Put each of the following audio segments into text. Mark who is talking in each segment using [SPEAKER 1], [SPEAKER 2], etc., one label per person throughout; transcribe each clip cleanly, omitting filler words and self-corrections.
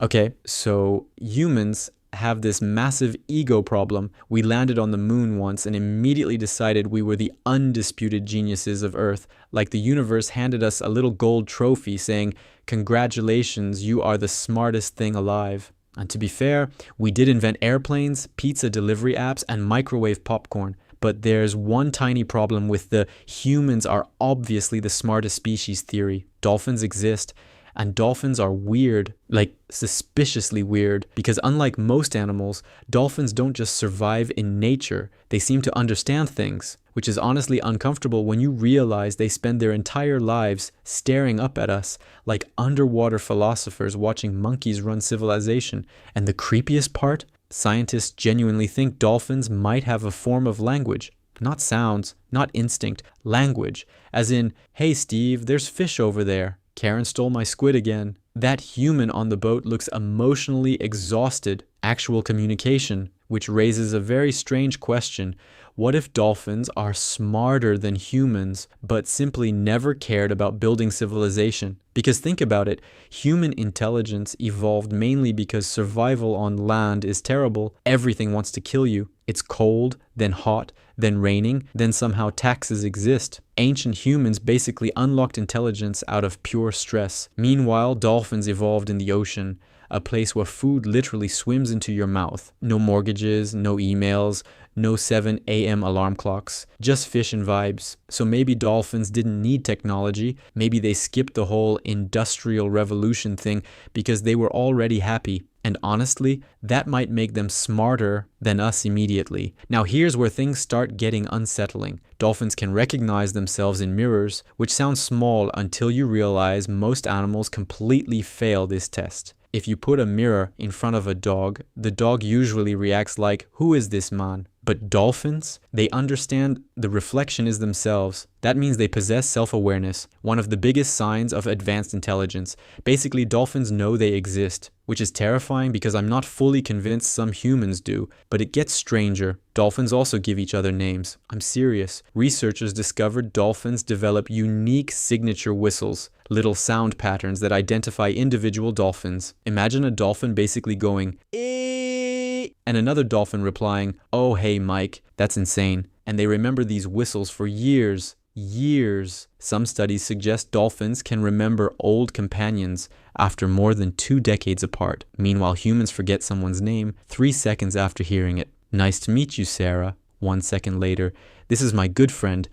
[SPEAKER 1] Okay, so humans have this massive ego problem. We landed on the moon once and immediately decided we were the undisputed geniuses of Earth. Like the universe handed us a little gold trophy saying, "Congratulations, you are the smartest thing alive." And to be fair, we did invent airplanes, pizza delivery apps, and microwave popcorn. But there's one tiny problem with the humans are obviously the smartest species theory. Dolphins exist. And dolphins are weird, like suspiciously weird, because unlike most animals, dolphins don't just survive in nature, they seem to understand things, which is honestly uncomfortable when you realize they spend their entire lives staring up at us like underwater philosophers watching monkeys run civilization. And the creepiest part? Scientists genuinely think dolphins might have a form of language. Not sounds, not instinct, language. As in, "Hey Steve, there's fish over there. Karen stole my squid again." That human on the boat looks emotionally exhausted. Actual communication, which raises a very strange question. What if dolphins are smarter than humans, but simply never cared about building civilization? Because think about it, human intelligence evolved mainly because survival on land is terrible. Everything wants to kill you. It's cold, then hot, then raining, then somehow taxes exist. Ancient humans basically unlocked intelligence out of pure stress. Meanwhile, dolphins evolved in the ocean, a place where food literally swims into your mouth. No mortgages, no emails, no 7 a.m. alarm clocks, just fish and vibes. So maybe dolphins didn't need technology. Maybe they skipped the whole industrial revolution thing because they were already happy. And honestly, that might make them smarter than us immediately. Now here's where things start getting unsettling. Dolphins can recognize themselves in mirrors, which sounds small until you realize most animals completely fail this test. If you put a mirror in front of a dog, the dog usually reacts like, "Who is this man?" But dolphins, they understand the reflection is themselves. That means they possess self-awareness, one of the biggest signs of advanced intelligence. Basically, dolphins know they exist, which is terrifying because I'm not fully convinced some humans do. But it gets stranger. Dolphins also give each other names. I'm serious. Researchers discovered dolphins develop unique signature whistles, little sound patterns that identify individual dolphins. Imagine a dolphin basically going, "Eh," and another dolphin replying, "Oh, hey, Mike." That's insane. And they remember these whistles for years. Years. Some studies suggest dolphins can remember old companions after more than 2 decades apart. Meanwhile, humans forget someone's name 3 seconds after hearing it. "Nice to meet you, Sarah." 1 second later. "This is my good friend,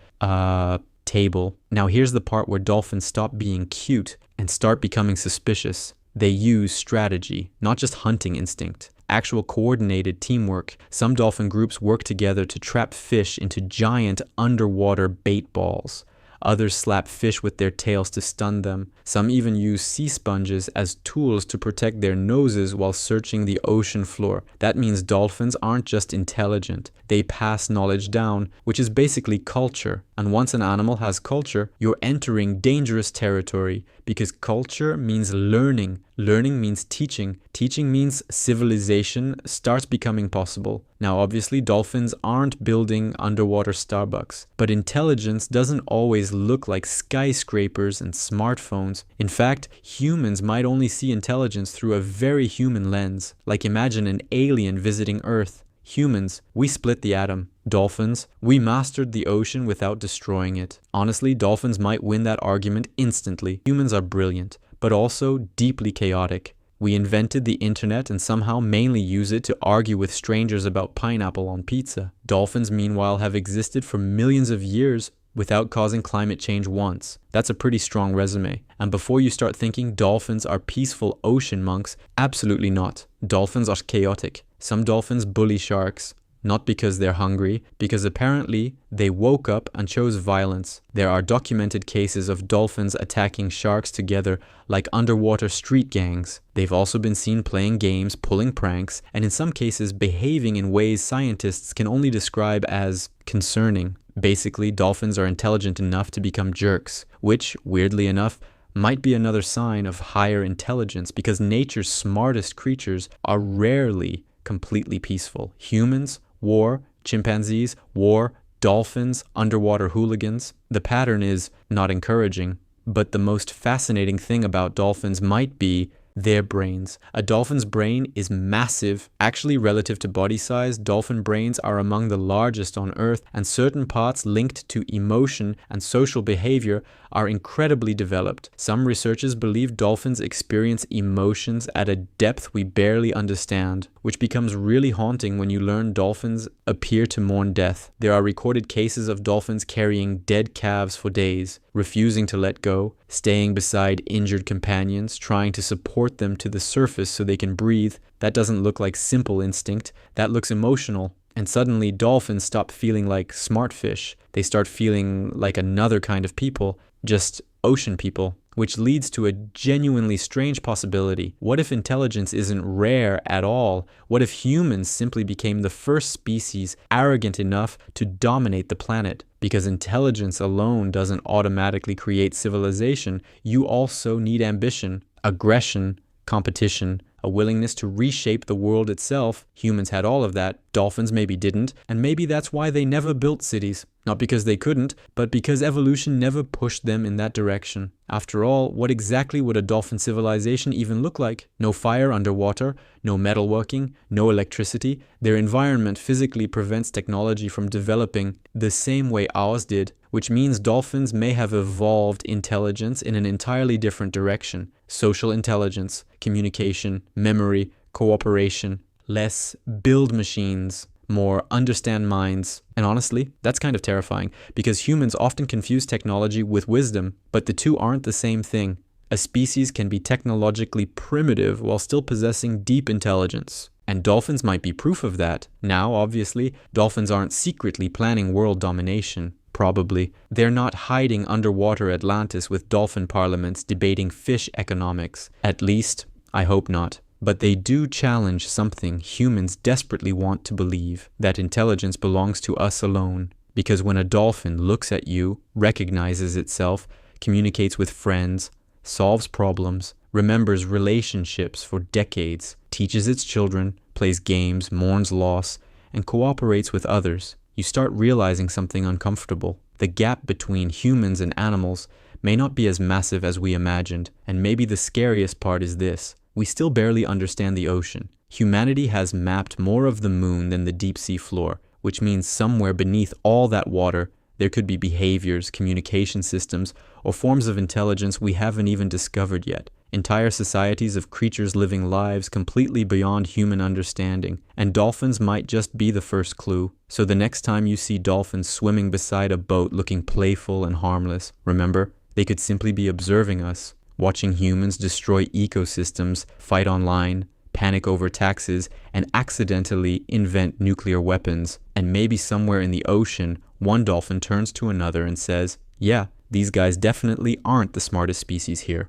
[SPEAKER 1] table." Now here's the part where dolphins stop being cute and start becoming suspicious. They use strategy, not just hunting instinct. Actual coordinated teamwork. Some dolphin groups work together to trap fish into giant underwater bait balls. Others slap fish with their tails to stun them. Some even use sea sponges as tools to protect their noses while searching the ocean floor. That means dolphins aren't just intelligent. They pass knowledge down, which is basically culture. And once an animal has culture, you're entering dangerous territory because culture means learning. Learning means teaching. Teaching means civilization starts becoming possible. Now, obviously, dolphins aren't building underwater Starbucks, but intelligence doesn't always look like skyscrapers and smartphones. In fact, humans might only see intelligence through a very human lens. Like imagine an alien visiting Earth. Humans, we split the atom. Dolphins, we mastered the ocean without destroying it. Honestly, dolphins might win that argument instantly. Humans are brilliant, but also deeply chaotic. We invented the internet and somehow mainly use it to argue with strangers about pineapple on pizza. Dolphins, meanwhile, have existed for millions of years without causing climate change once. That's a pretty strong resume. And before you start thinking dolphins are peaceful ocean monks, absolutely not. Dolphins are chaotic. Some dolphins bully sharks, not because they're hungry, because apparently they woke up and chose violence. There are documented cases of dolphins attacking sharks together like underwater street gangs. They've also been seen playing games, pulling pranks, and in some cases behaving in ways scientists can only describe as concerning. Basically, dolphins are intelligent enough to become jerks, which, weirdly enough, might be another sign of higher intelligence because nature's smartest creatures are rarely completely peaceful. Humans, war, chimpanzees, war, dolphins, underwater hooligans. The pattern is not encouraging, but the most fascinating thing about dolphins might be Their brains. A dolphin's brain is massive. Actually, relative to body size, dolphin brains are among the largest on Earth, and certain parts linked to emotion and social behavior are incredibly developed. Some researchers believe dolphins experience emotions at a depth we barely understand, which becomes really haunting when you learn dolphins appear to mourn death. There are recorded cases of dolphins carrying dead calves for days, refusing to let go, staying beside injured companions, trying to support them to the surface so they can breathe. That doesn't look like simple instinct, that looks emotional. And suddenly dolphins stop feeling like smart fish. They start feeling like another kind of people, just ocean people, which leads to a genuinely strange possibility. What if intelligence isn't rare at all? What if humans simply became the first species arrogant enough to dominate the planet? Because intelligence alone doesn't automatically create civilization. You also need ambition, aggression, competition, a willingness to reshape the world itself. Humans had all of that. Dolphins maybe didn't, and maybe that's why they never built cities. Not because they couldn't, but because evolution never pushed them in that direction. After all, what exactly would a dolphin civilization even look like? No fire underwater, no metalworking, no electricity. Their environment physically prevents technology from developing the same way ours did, which means dolphins may have evolved intelligence in an entirely different direction. Social intelligence, communication, memory, cooperation, less build machines, more understand minds. And honestly, that's kind of terrifying because humans often confuse technology with wisdom, but the two aren't the same thing. A species can be technologically primitive while still possessing deep intelligence. And dolphins might be proof of that. Now, obviously, dolphins aren't secretly planning world domination. Probably. They're not hiding underwater Atlantis with dolphin parliaments debating fish economics. At least, I hope not. But they do challenge something humans desperately want to believe, that intelligence belongs to us alone. Because when a dolphin looks at you, recognizes itself, communicates with friends, solves problems, remembers relationships for decades, teaches its children, plays games, mourns loss, and cooperates with others, you start realizing something uncomfortable. The gap between humans and animals may not be as massive as we imagined, and maybe the scariest part is this. We still barely understand the ocean. Humanity has mapped more of the moon than the deep sea floor, which means somewhere beneath all that water, there could be behaviors, communication systems, or forms of intelligence we haven't even discovered yet. Entire societies of creatures living lives completely beyond human understanding, and dolphins might just be the first clue. So the next time you see dolphins swimming beside a boat looking playful and harmless, remember, they could simply be observing us, watching humans destroy ecosystems, fight online, panic over taxes, and accidentally invent nuclear weapons. And maybe somewhere in the ocean, one dolphin turns to another and says, yeah, these guys definitely aren't the smartest species here.